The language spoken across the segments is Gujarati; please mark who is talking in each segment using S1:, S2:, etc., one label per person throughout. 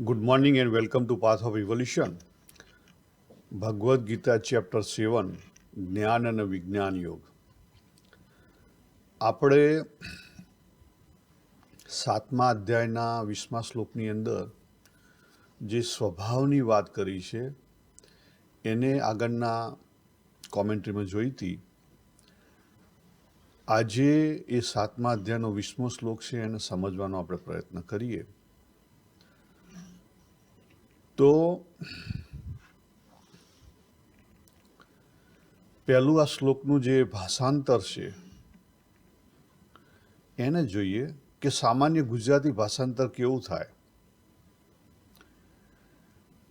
S1: Good morning and welcome to Path of Evolution. Bhagavad Gita chapter 7 જ્ઞાન અને વિજ્ઞાન યોગ. આપણે 7મા અધ્યાયના 20મા શ્લોકની અંદર જે સ્વભાવની વાત કરી છે એને આગળના કોમેન્ટ્રીમાં જોઈ હતી. આજે એ 7મા અધ્યાયનો 20મો શ્લોક છે એને સમજવાનો આપણે પ્રયત્ન કરીએ. તો પહેલું આ શ્લોકનું જે ભાષાંતર છે એને જોઈએ કે સામાન્ય ગુજરાતી ભાષાંતર કેવું થાય.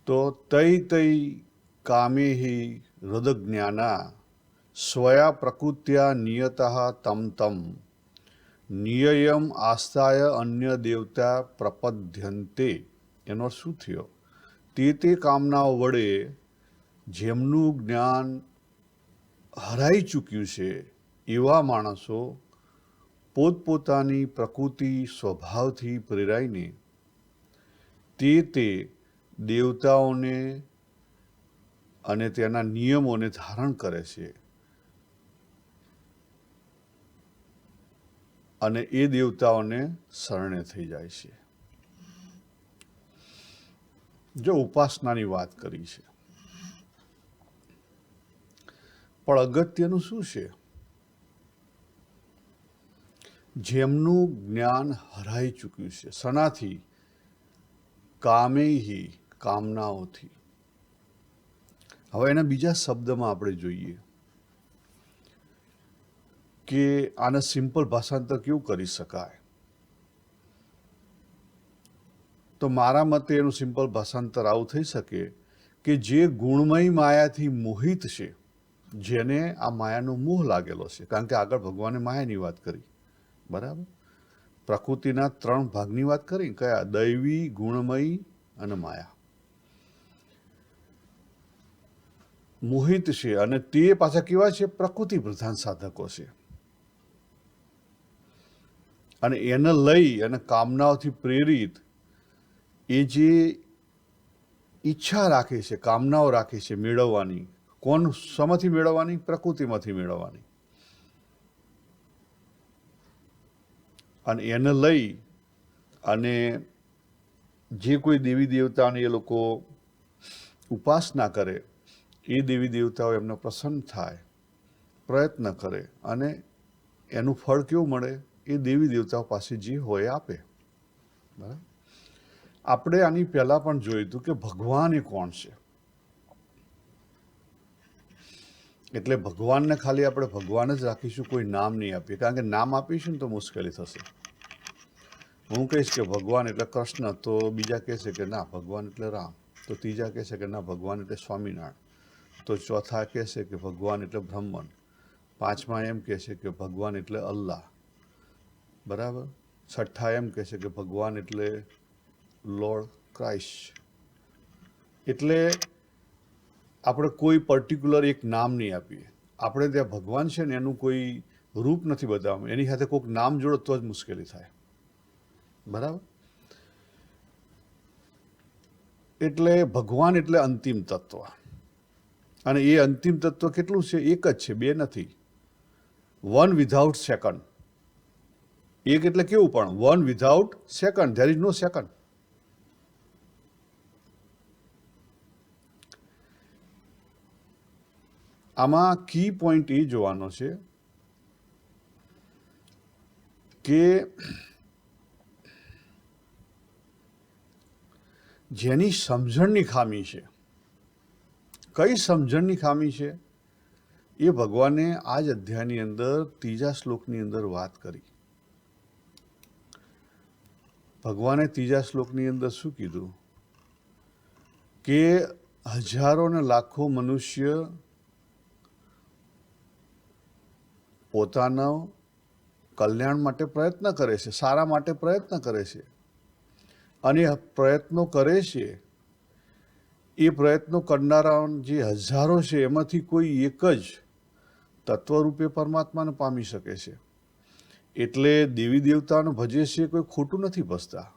S1: તો તૈ તૈ કામેહિ હૃદજ્ઞાના સ્વયા પ્રકૃત્યા નિયતઃ તમ તમ નિયયમ આસ્થાય અન્ય દેવતા પ્રપદ્યંતે. એનો શું થયો? તે કામનાઓ વડે જેમનું જ્ઞાન હરાઈ ચૂક્યું છે એવા માણસો પોતપોતાની પ્રકૃતિ સ્વભાવથી પ્રેરાઈને તે દેવતાઓને અને તેના નિયમોને ધારણ કરે છે અને એ દેવતાઓને શરણે થઈ જાય છે. જો ઉપાસનાની વાત કરી છે, પણ અગત્યનું શું છે? જેમનું જ્ઞાન હરાઈ ચૂક્યું છે. શનાથી? કામેહી, કામનાઓથી. હવે એના બીજા શબ્દમાં આપણે જોઈએ કે આને સિમ્પલ ભાષાંતર કેવું કરી શકાય. તો મારા મતે એનું સિમ્પલ ભાષાંતર આવું થઈ શકે કે જે ગુણમય માયાથી મોહિત છે, જેને આ માયાનો મોહ લાગેલો છે. કારણ કે આગળ ભગવાને માયાની વાત કરી, બરાબર? પ્રકૃતિના 3 ભાગની વાત કરી. કયા? દૈવી, ગુણમયી અને માયા. મોહિત છે અને તે પાછા કેવા છે? પ્રકૃતિ પ્રધાન સાધકો છે. અને એને લઈ અને કામનાઓથી પ્રેરિત એ જે ઈચ્છા રાખે છે, કામનાઓ રાખે છે મેળવવાની. કોણ શામાંથી મેળવવાની? પ્રકૃતિમાંથી મેળવવાની. અને એને લઈ અને જે કોઈ દેવી દેવતાની એ લોકો ઉપાસના કરે, એ દેવી દેવતાઓ એમને પ્રસન્ન થાય, પ્રયત્ન કરે અને એનું ફળ કેવું મળે? એ દેવી દેવતાઓ પાસે જે હોય આપે. બરાબર? આપણે આની પહેલાં પણ જોયું હતું કે ભગવાન એ કોણ છે. એટલે ભગવાનને ખાલી આપણે ભગવાન જ રાખીશું, કોઈ નામ નહીં આપીએ. કારણ કે નામ આપીશું ને તો મુશ્કેલી થશે. હું કહીશ કે ભગવાન એટલે કૃષ્ણ, તો બીજા કહેશે કે ના ભગવાન એટલે રામ, તો ત્રીજા કહેશે કે ના ભગવાન એટલે સ્વામિનારાયણ, તો ચોથા કહેશે કે ભગવાન એટલે બ્રહ્મન, પાંચમા એમ કહેશે કે ભગવાન એટલે અલ્લાહ, બરાબર? છઠ્ઠા એમ કહેશે કે ભગવાન એટલે લોર્ડ ક્રાઇસ્ટ. એટલે આપણે કોઈ પર્ટિક્યુલર એક નામ નહીં આપીએ. આપણે ત્યાં ભગવાન છે ને એનું કોઈ રૂપ નથી બતાવવાનું, એની સાથે કોઈક નામ જોડો તો જ મુશ્કેલી થાય, બરાબર? એટલે ભગવાન એટલે અંતિમ તત્વ. અને એ અંતિમ તત્વ કેટલું છે? એક જ છે, 2 નથી. 1 વિધાઉટ સેકન્ડ. એક એટલે કેવું? પણ 1 without second. There is no second. આમાં કી પોઈન્ટ એ જોવાનો છે કે જેની સમજણની ખામી છે. કઈ સમજણની ખામી છે? એ ભગવાને આ જ અધ્યાયની અંદર 3જા શ્લોકની અંદર વાત કરી. ભગવાને 3જા શ્લોકની અંદર શું કીધું? કે હજારો ને લાખો મનુષ્ય પોતાના કલ્યાણ માટે પ્રયત્ન કરે છે, સારા માટે પ્રયત્ન કરે છે. અને પ્રયત્નો કરે છે, એ પ્રયત્નો કરનારા જે હજારો છે એમાંથી કોઈ એક જ તત્વરૂપે પરમાત્માને પામી શકે છે. એટલે દેવી દેવતાઓને ભજે છે કોઈ ખોટું નથી ભજતા.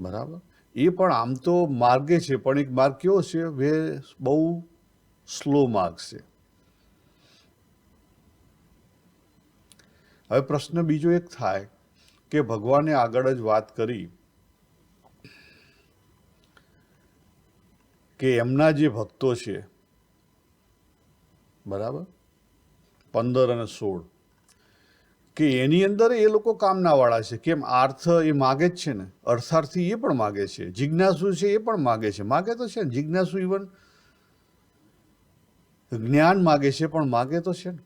S1: બરાબર. એ પણ આમ તો માર્ગે છે, પણ એક માર્ગ કેવો છે, બહુ સ્લો માર્ગ છે. હવે પ્રશ્ન બીજો એક થાય કે ભગવાને આગળ જ વાત કરી કે એમના જે ભક્તો છે, બરાબર, 15 અને 16, કે એની અંદર એ લોકો કામનાવાળા છે. કેમ? અર્થ એ માગે જ છે ને, અર્થાર્થી એ પણ માગે છે, જિજ્ઞાસુ છે એ પણ માગે છે. માગે તો છે ને, જિજ્ઞાસુ ઇવન જ્ઞાન માગે છે, પણ માગે તો છે ને,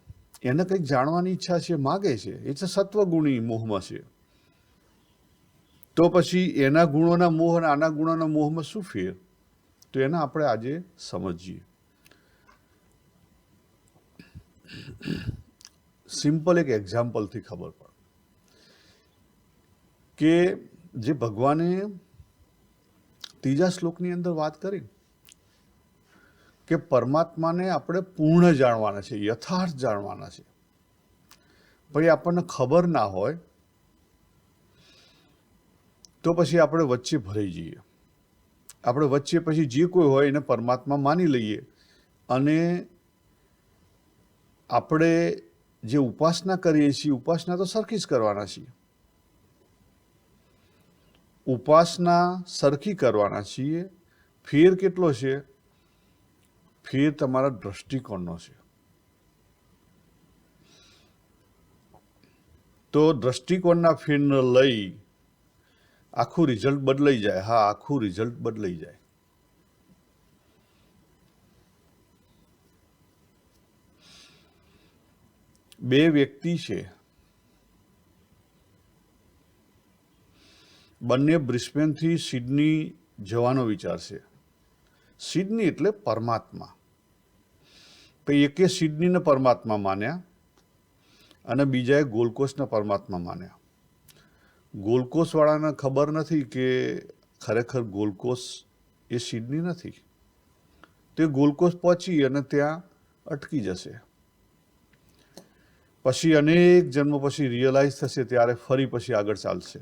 S1: એને કંઈક જાણવાની ઈચ્છા છે, માગે છે. એ છે સત્વગુણી મોહમાં છે. તો પછી એના ગુણોના મોહ અને આના ગુણોના મોહમાં શું ફેર? તો એને આપણે આજે સમજીએ. સિમ્પલ એક એક્ઝામ્પલથી ખબર પડે કે જે ભગવાને 3જા શ્લોકની અંદર વાત કરી કે પરમાત્માને આપણે પૂર્ણ જાણવાના છે, યથાર્થ જાણવાના છે. પણ એ આપણને ખબર ના હોય તો પછી આપણે વચ્ચે ભરાઈ જઈએ. આપણે વચ્ચે પછી જે કોઈ હોય એને પરમાત્મા માની લઈએ અને આપણે જે ઉપાસના કરીએ છીએ, ઉપાસના તો સરખી જ કરવાના છીએ. ઉપાસના સરખી કરવાના છીએ. ફેર કેટલો છે? ફેર તમારા દ્રષ્ટિકોણનો છે. તો દ્રષ્ટિકોણના ફેરને લઈ આખું રિઝલ્ટ બદલાઈ જાય. હા, આખું રિઝલ્ટ બદલાઈ જાય. બે વ્યક્તિ છે, બંને બ્રિસ્બેનથી સિડની જવાનો વિચાર છે. સિડની એટલે પરમાત્મા. પછી એકે સિડનીને પરમાત્મા માન્યા અને બીજાએ ગોલ્ડ-કોસ્ટને પરમાત્મા માન્યા. ગોલ્ડ-કોસ્ટવાળાને ખબર નથી કે ખરેખર ગોલ્ડ-કોસ્ટ એ સિડની નથી. તે ગોલ્ડ-કોસ્ટ પહોંચી અને ત્યાં અટકી જશે. પછી અનેક જન્મ પછી રિયલાઇઝ થશે, ત્યારે ફરી પછી આગળ ચાલશે.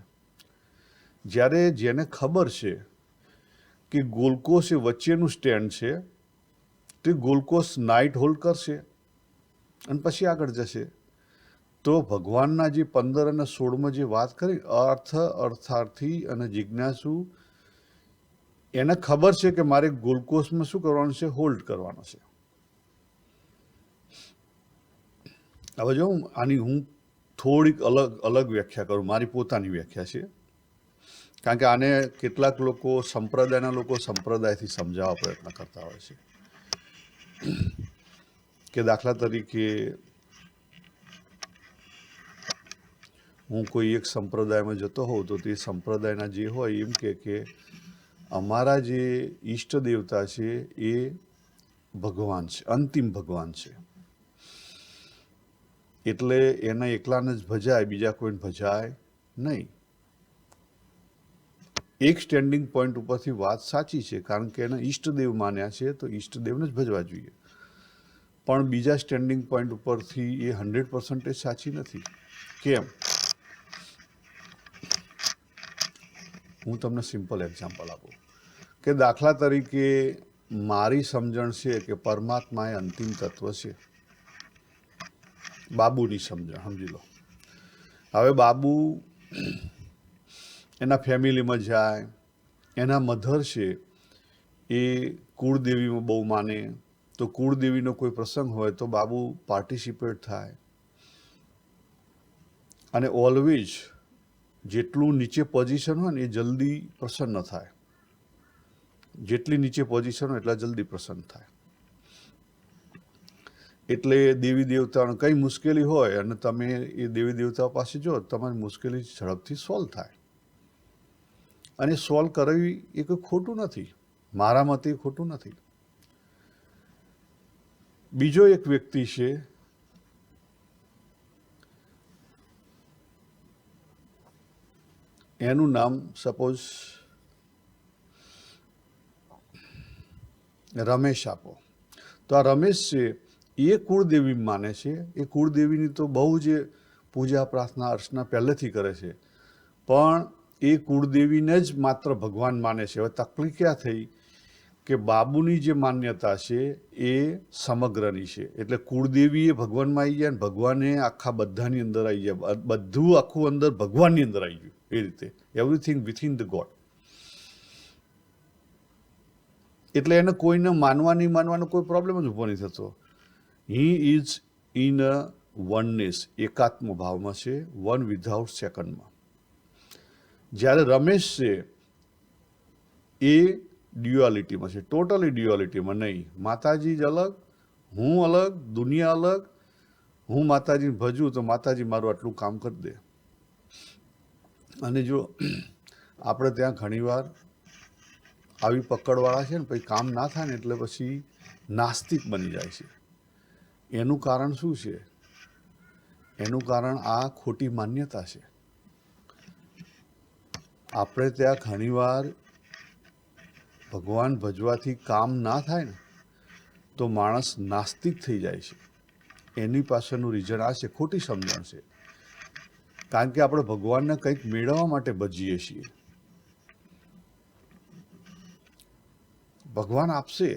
S1: જ્યારે જેને ખબર છે કે ગોલ્ડ-કોસ્ટ એ વચ્ચેનું સ્ટેન્ડ છે, તે ગોલ્ડ-કોસ્ટ નાઇટ હોલ્ડ કરશે અને પછી આગળ જશે. તો ભગવાનના જે 15 અને 16માં જે વાત કરી, અર્થાર્થી અને જિજ્ઞાસુ, એને ખબર છે કે મારે ગોલ્ડ-કોસ્ટમાં શું કરવાનું છે? હોલ્ડ કરવાનો છે. હવે જો આની હું થોડીક અલગ વ્યાખ્યા કરું, મારી પોતાની વ્યાખ્યા છે. કારણ કે આને કેટલાક લોકો, સંપ્રદાયના લોકો સંપ્રદાયથી સમજાવવા પ્રયત્ન કરતા હોય છે કે દાખલા તરીકે હું કોઈ એક સંપ્રદાયમાં જતો હોઉં તો તે સંપ્રદાયના જે હોય એમ કે અમારા જે ઈષ્ટ દેવતા છે એ ભગવાન છે, અંતિમ ભગવાન છે, એટલે એને એકલાને જ ભજાય, બીજા કોઈને ભજાય નહીં. એક સ્ટેન્ડિંગ પોઈન્ટ ઉપરથી વાત સાચી છે, કારણ કે એને ઈષ્ટદેવ માન્યા છે તો ઈષ્ટદેવને જ ભજવા જોઈએ. પણ બીજા સ્ટેન્ડિંગ પોઈન્ટ ઉપરથી એ 100% સાચી નથી. કેમ? હું તમને સિમ્પલ એક્ઝામ્પલ આપું કે દાખલા તરીકે મારી સમજણ છે કે પરમાત્મા એ અંતિમ તત્વ છે. બાબુની સમજણ સમજી લો. હવે બાબુ એના ફેમિલીમાં જાય, એના મધર છે એ કુળદેવીમાં બહુ માને, તો કુળદેવીનો કોઈ પ્રસંગ હોય તો બાબુ પાર્ટિસિપેટ થાય. અને ઓલવેઝ જેટલું નીચે પોઝિશન હોય ને એ જલ્દી પ્રસન્ન થાય. જેટલી નીચે પોઝિશન હોય એટલા જલ્દી પ્રસન્ન થાય. એટલે દેવી દેવતાને કંઈ મુશ્કેલી હોય અને તમે એ દેવી દેવતાઓ પાસે જો, તમારી મુશ્કેલી ઝડપથી સોલ્વ થાય. અને સોલ્વ કરવી એ કોઈ ખોટું નથી, મારા મતે ખોટું નથી. બીજો એક વ્યક્તિ છે, એનું નામ સપોઝ રમેશ આપો. તો આ રમેશ છે એ કુળદેવી માને છે. એ કુળદેવીની તો બહુ જ પૂજા પ્રાર્થના અર્ચના પહેલેથી કરે છે. પણ એ કુળદેવીને જ માત્ર ભગવાન માને છે. હવે તકલીફ ક્યાં થઈ કે બાબુની જે માન્યતા છે એ સમગ્રની છે, એટલે કુળદેવી એ ભગવાનમાં આવી જાય ને ભગવાને આખા બધાની અંદર આવી જાય, બધું આખું અંદર ભગવાનની અંદર આવી ગયું. એ રીતે એવરીથિંગ વિથિન ધ ગોડ. એટલે એને કોઈને માનવા નહીં માનવાનો કોઈ પ્રોબ્લેમ જ ઊભો નહીં થતો. હી ઇઝ ઇન અ વનનેસ, એકાત્મ ભાવમાં છે, વન વિધાઉટ સેકન્ડમાં. જ્યારે રમેશ છે એ ડ્યુઆલિટીમાં છે, ટોટલી ડ્યુઆલિટીમાં નહીં. માતાજી જ અલગ, હું અલગ, દુનિયા અલગ. હું માતાજીને ભજું તો માતાજી મારું આટલું કામ કરી દે. અને જો આપણે ત્યાં ઘણીવાર આવી પકડવાળા છે ને પછી કામ ના થાય ને એટલે પછી નાસ્તિક બની જાય છે. એનું કારણ શું છે? એનું કારણ આ ખોટી માન્યતા છે. આપણે ત્યાં ઘણીવાર ભગવાન ભજવાથી કામ ના થાય ને તો માણસ નાસ્તિક થઈ જાય છે. એની પાછળનું રીઝન આ છે, ખોટી સમજણ છે. કારણ કે આપણે ભગવાનને કંઈક મેળવવા માટે ભજીએ છીએ. ભગવાન આપશે,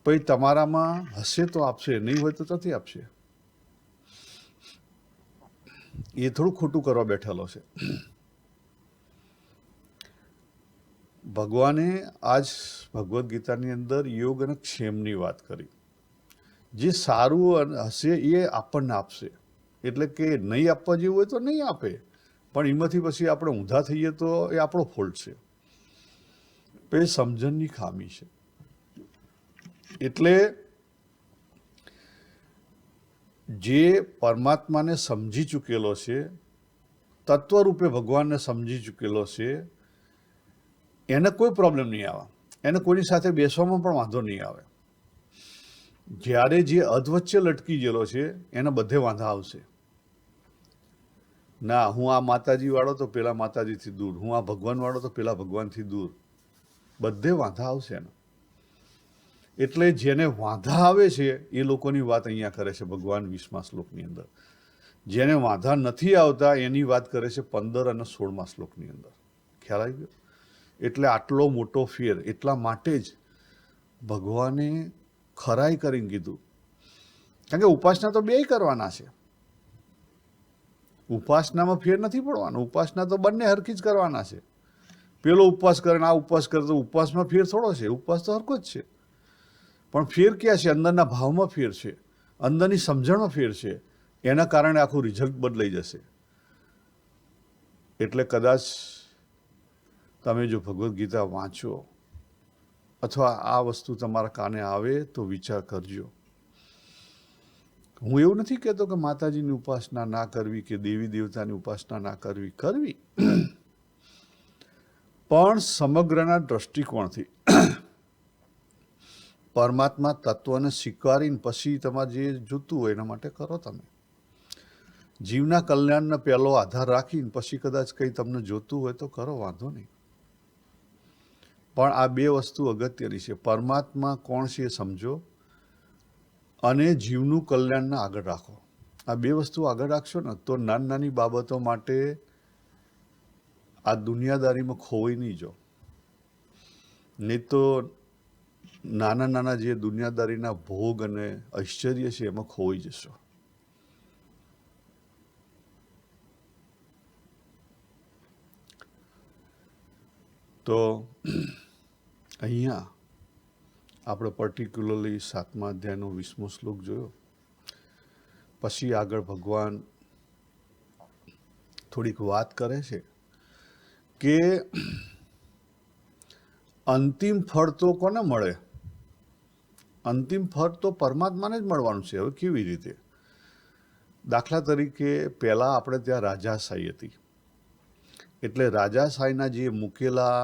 S1: પછી તમારામાં હશે તો આપશે, નહીં હોય તો નથી આપશે. એ થોડું ખોટું કરવા બેઠેલો છે. ભગવાને આજ ભગવદ્ ગીતાની અંદર યોગ અને ક્ષેમની વાત કરી. જે સારું હશે એ આપણને આપશે. એટલે કે નહીં આપવા જેવું હોય તો નહીં આપે, પણ એમાંથી પછી આપણે ઊંધા થઈએ તો એ આપણો ફોલ્ટ છે. એ સમજણની ખામી છે. એટલે જે પરમાત્માને સમજી ચૂકેલો છે, તત્વરૂપે ભગવાનને સમજી ચૂકેલો છે, એને કોઈ પ્રોબ્લેમ નહીં આવે. એને કોઈની સાથે બેસવામાં પણ વાંધો નહીં આવે. જ્યારે જે અધવચ્ચે લટકી ગયેલો છે એને બધે વાંધા આવશે. ના, હું આ માતાજી વાળો તો પેલા માતાજીથી દૂર, હું આ ભગવાન વાળો તો પેલા ભગવાનથી દૂર, બધે વાંધા આવશે ને. એટલે જેને વાંધા આવે છે એ લોકોની વાત અહીંયા કરે છે ભગવાન 20મા શ્લોકની અંદર. જેને વાંધા નથી આવતા એની વાત કરે છે 15 અને 16મા શ્લોકની અંદર. ખ્યાલ આવી ગયો? એટલે આટલો મોટો ફેર. એટલા માટે જ ભગવાને ખરાઈ કરીને કીધું. કારણ કે ઉપાસના તો બેય કરવાના છે. ઉપાસનામાં ફેર નથી પડવાનો. ઉપાસના તો બંને હરખી જ કરવાના છે. પેલો ઉપવાસ કરે ને આ ઉપવાસ કરે તો ઉપવાસમાં ફેર થોડો છે. ઉપવાસ તો હરખો જ છે. પણ ફેર ક્યાં છે? અંદરના ભાવમાં ફેર છે, અંદરની સમજણમાં ફેર છે. એના કારણે આખું રિઝલ્ટ બદલાઈ જશે. એટલે કદાચ તમે જો ભગવદ્ ગીતા વાંચો અથવા આ વસ્તુ તમારા કાને આવે તો વિચાર કરજો. હું એવું નથી કહેતો કે માતાજીની ઉપાસના ના કરવી કે દેવી દેવતાની ઉપાસના ના કરવી, કરવી, પણ સમગ્રના દ્રષ્ટિકોણથી પરમાત્મા તત્વને સ્વીકારીને પછી તમારે જે જોતું હોય એના માટે કરો. તમે જીવના કલ્યાણનો પહેલો આધાર રાખીને પછી કદાચ કંઈ તમને જોતું હોય તો કરો, વાંધો નહીં. પણ આ બે વસ્તુ અગત્યની છે. પરમાત્મા કોણ છે એ સમજો અને જીવનું કલ્યાણને આગળ રાખો. આ બે વસ્તુ આગળ રાખશો ને તો નાની નાની બાબતો માટે આ દુનિયાદારીમાં ખોવાઈ નહીં જાઓ. નહીં તો નાના નાના જે દુનિયાદારીના ભોગ અને ઐશ્વર્ય છે એમાં ખોવાઈ જશો. તો અહીંયા આપણે પર્ટિક્યુલરલી 7મા અધ્યાયનો 20મો શ્લોક જોયો. પછી આગળ ભગવાન થોડીક વાત કરે છે કે અંતિમ ફળ તો કોને મળે? અંતિમ ફળ તો પરમાત્માને જ મળવાનું છે. હવે કેવી રીતે? દાખલા તરીકે પહેલાં આપણે ત્યાં રાજાશાહી હતી. એટલે રાજાશાહીના જે મૂકેલા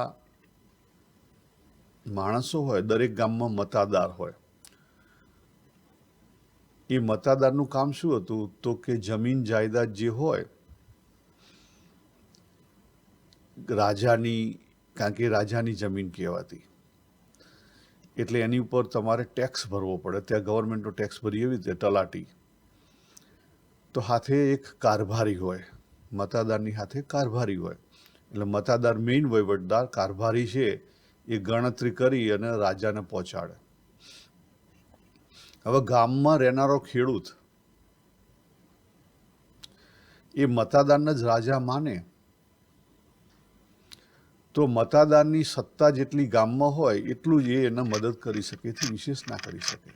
S1: માણસો હોય, દરેક ગામમાં મતાદાર હોય. એ મતાદારનું કામ શું હતું? તો કે જમીન જાયદાદ જે હોય રાજાની, કારણ કે રાજાની જમીન કહેવાતી, એટલે એની ઉપર તમારે ટેક્સ ભરવો પડે. ત્યાં ગવર્મેન્ટનો ટેક્સ ભરી એવી રીતે તલાટી. તો હાથે એક કારભારી હોય, મતાદારની હાથે કારભારી હોય. એટલે મતાદાર મેઇન વહીવટદાર કારભારી છે એ ગણતરી કરી અને રાજાને પહોંચાડે. હવે ગામમાં રહેનારો ખેડૂત એ મતાદારને જ રાજા માને તો મતાદારની સત્તા જેટલી ગામમાં હોય એટલું જ એ એને મદદ કરી શકે, એથી વિશેષ ના કરી શકે.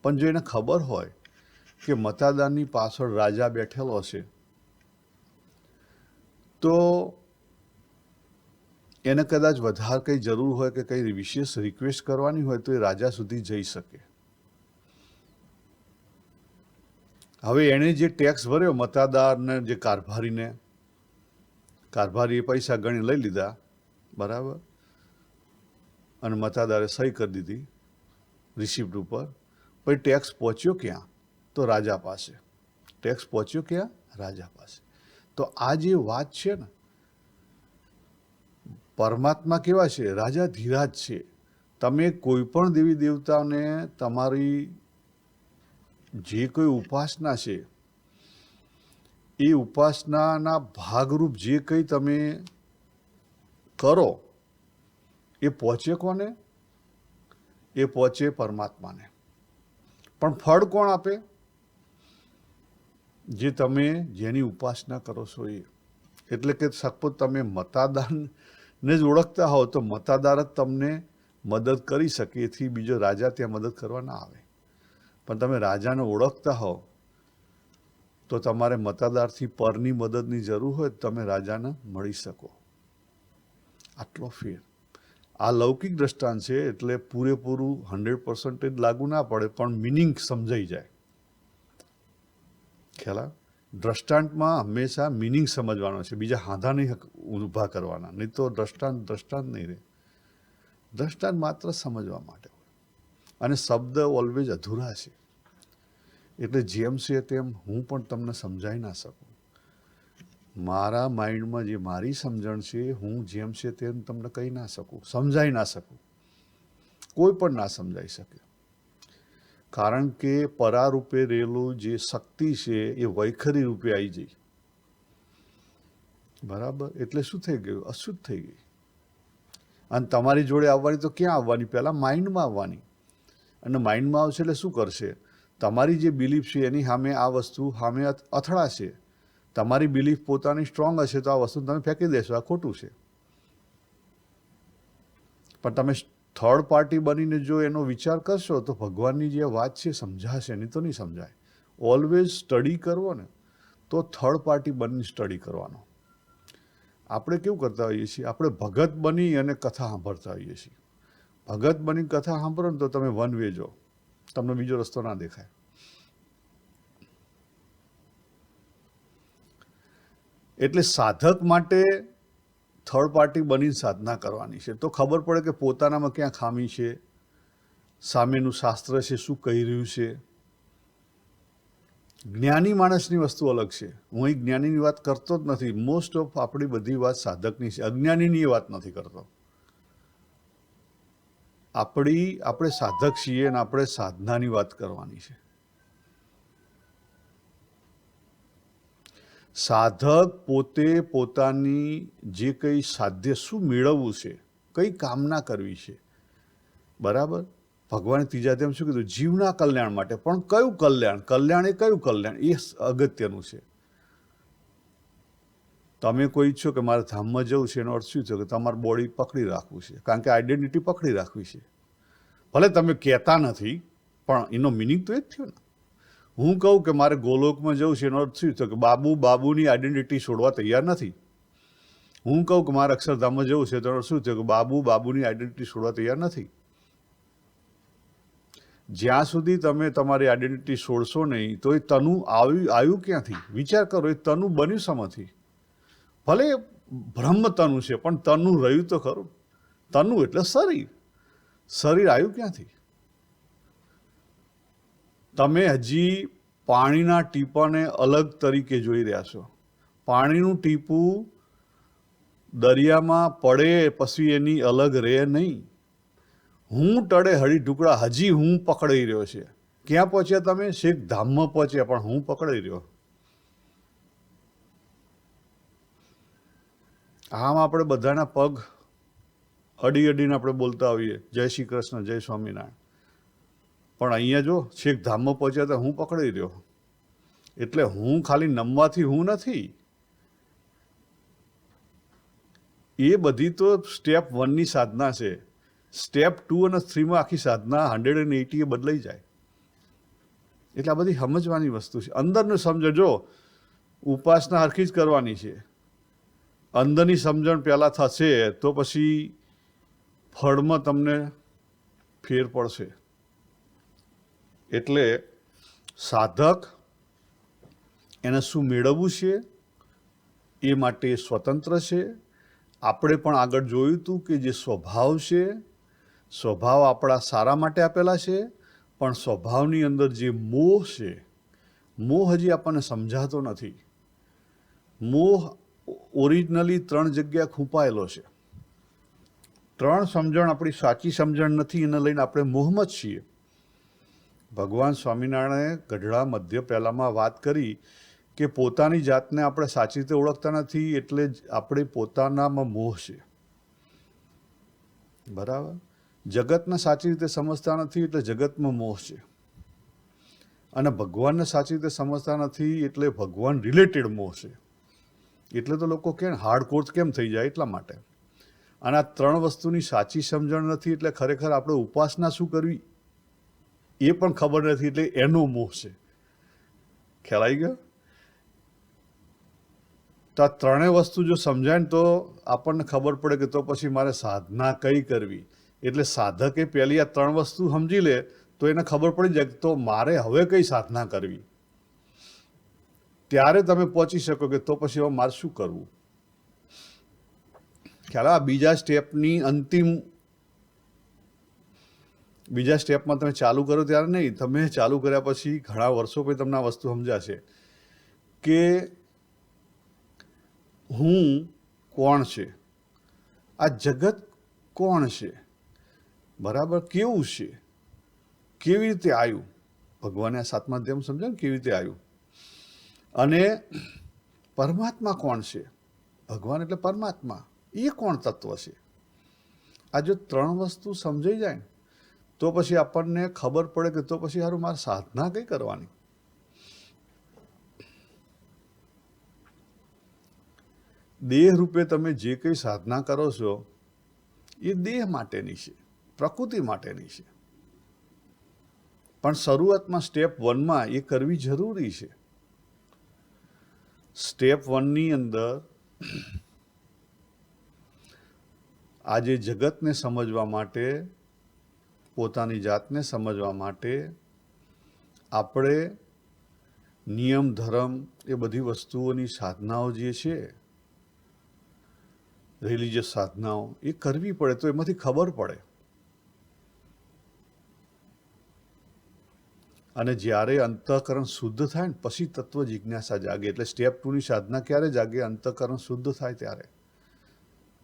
S1: પણ જો એને ખબર હોય કે મતાદારની પાછળ રાજા બેઠેલો છે તો એને કદાચ વધારે કંઈ જરૂર હોય કે કંઈ વિશેષ રિક્વેસ્ટ કરવાની હોય તો એ રાજા સુધી જઈ શકે. હવે એણે જે ટેક્સ ભર્યો મતાદારને, જે કારભારીએ પૈસા ગણી લઈ લીધા, બરાબર, અને મતાદારે સહી કરી દીધી રિસિપ્ટ ઉપર. પછી ટેક્સ પહોંચ્યો ક્યાં? તો રાજા પાસે. ટેક્સ પહોંચ્યો ક્યાં? રાજા પાસે. તો આ જે વાત છે ને, પરમાત્મા કેવા છે? રાજા ધીરાજ છે. તમે કોઈ પણ દેવી દેવતાને તમારી જે કોઈ ઉપાસના છે એ ઉપાસનાના ભાગરૂપ જે કંઈ તમે કરો એ પહોંચે કોને? એ પહોંચે પરમાત્માને. પણ ફળ કોણ આપે? જે તમે જેની ઉપાસના કરો છો એ. એટલે કે સપોઝ તમે મતાદારને જ ઓળખતા હોવ તો મતાદાર જ તમને મદદ કરી શકે, એથી બીજો રાજા ત્યાં મદદ કરવા ના આવે. પણ તમે રાજાને ઓળખતા હોવ તો તમારે મતાદારથી પરની મદદની જરૂર હોય તો તમે રાજાને મળી શકો. આટલો ફેર. આ લૌકિક દ્રષ્ટાંત છે એટલે પૂરેપૂરું 100% લાગુ ના પડે, પણ મિનિંગ સમજાઈ જાય. ખ્યાલ? દ્રષ્ટાંતમાં હંમેશા મિનિંગ સમજવાનો છે, બીજા હાંધા નહીં ઊભા કરવાના. નહીં તો દ્રષ્ટાંત નહીં રહે. દ્રષ્ટાંત માત્ર સમજવા માટે હોય અને શબ્દ ઓલવેઝ અધૂરા છે. એટલે જેમ છે તેમ હું પણ તમને સમજાવી ના શકું. મારા માઇન્ડમાં જે મારી સમજણ છે હું જેમ છે તેમ તમને કહી ના શકું, સમજાવી ના શકું. કોઈ પણ ના સમજાઈ શકે. કારણ કે પરારૂપે રહેલું જે શક્તિ છે એ વૈખરી રૂપે આવી જઈ. બરાબર? એટલે શું થઈ ગયું? અશુદ્ધ થઈ ગઈ. અને તમારી જોડે આવવાની તો ક્યાં આવવાની? પહેલાં માઇન્ડમાં આવવાની. અને માઇન્ડમાં આવશે એટલે શું કરશે? તમારી જે બિલીફ છે એની સામે આ વસ્તુ સામે અથડાશે. તમારી બિલીફ પોતાની સ્ટ્રોંગ હશે તો આ વસ્તુ તમે ફેંકી દેશો, આ ખોટું છે. પણ તમે થર્ડ પાર્ટી બનીને જો એનો વિચાર કરશો તો ભગવાનની જે વાત છે સમજાશે, નહીં તો નહીં સમજાય. ઓલવેઝ સ્ટડી કરવો ને તો થર્ડ પાર્ટી બનીને સ્ટડી કરવાનો. આપણે કેવું કરતા હોઈએ છીએ? આપણે ભગત બની અને કથા સાંભળતા હોઈએ છીએ. ભગત બની કથા સાંભળો ને તો તમે વન વે જો, તમને બીજો રસ્તો ના દેખાય. એટલે સાધક માટે થર્ડ પાર્ટી બનીને સાધના કરવાની છે તો ખબર પડે કે પોતાનામાં ક્યાં ખામી છે, સામેનું શાસ્ત્ર છે શું કહી રહ્યું છે. જ્ઞાની માણસની વસ્તુ અલગ છે. હું અહીં જ્ઞાનીની વાત કરતો જ નથી. મોસ્ટ ઓફ આપણી બધી વાત સાધકની છે, અજ્ઞાનીની વાત નથી કરતો. આપણે સાધક છીએ અને આપણે સાધનાની વાત કરવાની છે. સાધક પોતે પોતાની જે કંઈ સાધ્ય શું મેળવવું છે, કઈ કામના કરવી છે, બરાબર? ભગવાને ત્રીજા અધ્યાયમાં શું કીધું? જીવના કલ્યાણ માટે. પણ કયું કલ્યાણ? કલ્યાણ એ કયું કલ્યાણ? એ અગત્યનું છે. તમે કોઈ ઈચ્છો કે મારે ધામમાં જવું છે, એનો અર્થ શું છે? કે તમારે બોડી પકડી રાખવું છે, કારણ કે આઈડેન્ટિટી પકડી રાખવી છે. ભલે તમે કહેતા નથી પણ એનો મિનિંગ તો એ જ થયો ને. હું કહું કે મારે ગોલોકમાં જવું છે, એનો અર્થ શું છે? કે બાબુની આઈડેન્ટિટી છોડવા તૈયાર નથી. હું કહું કે મારે અક્ષરધામમાં જવું છે, તો એનો અર્થ શું છે? કે બાબુની આઈડેન્ટિટી છોડવા તૈયાર નથી. જ્યાં સુધી તમે તમારી આઈડેન્ટિટી છોડશો નહીં તો એ તનુ આવ્યું ક્યાંથી? વિચાર કરો, એ તનુ બન્યું શેમાંથી? ભલે બ્રહ્મ તનુ છે પણ તનુ રહ્યું તો ખરું. તનુ એટલે શરીર. શરીર આવ્યું ક્યાંથી? તમે હજી પાણીના ટીપાને અલગ તરીકે જોઈ રહ્યા છો. પાણીનું ટીપું દરિયામાં પડે પછી એની અલગ રહે નહીં. હું ટળે હળી ઢુકડા હજી હું પકડાઈ રહ્યો છે. ક્યાં પહોંચ્યા તમે? શેખ ધામમાં પહોંચ્યા પણ હું પકડાઈ રહ્યો. આમ આપણે બધાના પગ અડી અડીને આપણે બોલતા હોઈએ જય શ્રી કૃષ્ણ, જય સ્વામિનારાયણ, પણ અહીંયા જો છેક ધામમાં પહોંચ્યા તો હું પકડી રહ્યો. એટલે હું ખાલી નમવાથી હું નથી. એ બધી તો સ્ટેપ 1ની સાધના છે. સ્ટેપ 2 અને 3માં આખી સાધના 180 એ બદલાઈ જાય. એટલે આ બધી સમજવાની વસ્તુ છે. અંદરનું સમજો, ઉપાસના હરખી જ કરવાની છે. અંદરની સમજણ પહેલાં થશે તો પછી ફળમાં તમને ફેર પડશે. એટલે સાધક એને શું મેળવવું છે એ માટે સ્વતંત્ર છે. આપણે પણ આગળ જોયું હતું કે જે સ્વભાવ છે, સ્વભાવ આપણા સારા માટે આપેલા છે, પણ સ્વભાવની અંદર જે મોહ છે, મોહ હજી આપણને સમજાતો નથી. મોહ ઓરિજિનલી 3 જગ્યા ખૂંપાયેલો છે. 3 સમજણ આપણી સાચી સમજણ નથી, એને લઈને આપણે મોહમાં જ છીએ. ભગવાન સ્વામિનારાયણે ગઢડા મધ્ય પહેલામાં વાત કરી કે પોતાની જાતને આપણે સાચી રીતે ઓળખતા નથી, એટલે આપણે પોતાનામાં મોહ છે. બરાબર? જગતને સાચી રીતે સમજતા નથી એટલે જગતમાં મોહ છે. અને ભગવાનને સાચી રીતે સમજતા નથી એટલે ભગવાન રિલેટેડ મોહ છે. એટલે તો લોકો કે હાર્ડકોર કેમ થઈ જાય એટલા માટે. અને આ 3 વસ્તુની સાચી સમજણ નથી એટલે ખરેખર આપણે ઉપાસના શું કરવી એ પણ ખબર નથી, એટલે એનો મોહ છે. ખ્યાલ આવી ગયો? તો આ 3 વસ્તુ જો સમજાય ને તો આપણને ખબર પડે કે તો પછી મારે સાધના કઈ કરવી. એટલે સાધકે પહેલી આ 3 વસ્તુ સમજી લે તો એને ખબર પડી જાય કે તો મારે હવે કઈ સાધના કરવી. ત્યારે તમે પહોંચી શકો કે તો પછી હવે મારે શું કરવું. ખ્યાલ આ બીજા સ્ટેપમાં તમે ચાલુ કરો ત્યારે નહીં, તમે ચાલુ કર્યા પછી ઘણા વર્ષો પછી તમને આ વસ્તુ સમજાશે કે હું કોણ છે, આ જગત કોણ છે, બરાબર કેવું છે, કેવી રીતે આવ્યું. ભગવાને આ 7મા અધ્યાયમાં સમજાય ને કેવી રીતે આવ્યું. અને પરમાત્મા કોણ છે, ભગવાન એટલે પરમાત્મા, એ કોણ તત્વ છે. આ જો 3 વસ્તુ સમજાઈ જાય ને તો પછી આપણને ખબર પડે કે તો પછી સારું મારે સાધના કઈ કરવાની. દેહ રૂપે તમે જે કંઈ સાધના કરો છો એ દેહ માટેની છે, પ્રકૃતિ માટેની છે. પણ શરૂઆતમાં સ્ટેપ 1માં એ કરવી જરૂરી છે. સ્ટેપ 1ની અંદર આજે જગતને સમજવા માટે, પોતાની જાતને સમજવા માટે આપણે નિયમ ધર્મ એ બધી વસ્તુઓની સાધનાઓ જે છે, રિલિજિયસ સાધનાઓ એ કરવી પડે તો એમાંથી ખબર પડે. અને જ્યારે અંતઃકરણ શુદ્ધ થાય ને પછી તત્વ જિજ્ઞાસા જાગે. એટલે સ્ટેપ 2ની સાધના ક્યારે જાગે? અંતઃકરણ શુદ્ધ થાય ત્યારે.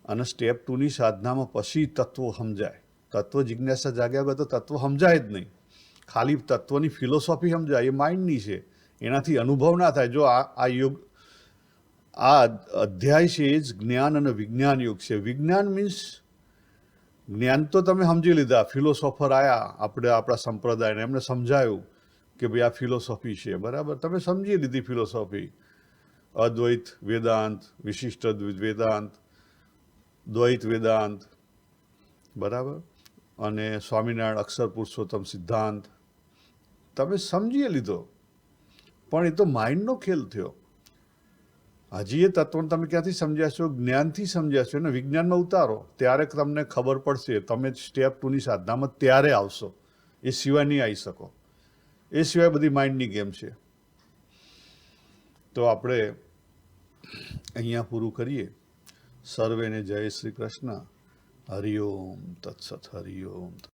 S1: અને સ્ટેપ 2ની સાધનામાં પછી તત્વો સમજાય. તત્વ જિજ્ઞાસા જાગ્યા વગર તો તત્વ સમજાય જ નહીં. ખાલી તત્વની ફિલોસોફી સમજાય એ માઇન્ડની છે, એનાથી અનુભવ ના થાય. જો આ અધ્યાય છે એ જ જ્ઞાન અને વિજ્ઞાન યુગ છે. વિજ્ઞાન મીન્સ જ્ઞાન તો તમે સમજી લીધા, ફિલોસોફર આવ્યા આપણા સંપ્રદાયને, એમને સમજાયું કે ભાઈ આ ફિલોસોફી છે, બરાબર, તમે સમજી લીધી ફિલોસોફી. અદ્વૈત વેદાંત, વિશિષ્ટ વેદાંત, દ્વૈત વેદાંત, બરાબર, અને સ્વામિનારાયણ અક્ષર પુરુષોત્તમ સિદ્ધાંત તમે સમજી લીધો. પણ એ તો માઇન્ડનો ખેલ થયો. હજી એ તત્વને તમે ક્યાંથી સમજ્યા છો? જ્ઞાનથી સમજ્યા છો. અને વિજ્ઞાનમાં ઉતારો ત્યારે તમને ખબર પડશે. તમે સ્ટેપ 2ની સાધનામાં ત્યારે આવશો, એ સિવાય નહીં આવી શકો. એ સિવાય બધી માઇન્ડની ગેમ છે. તો આપણે અહીંયા પૂરું કરીએ. સર્વેને જય શ્રી કૃષ્ણ. હરિઓમ તત્સત. હરિઓમ તત્સત.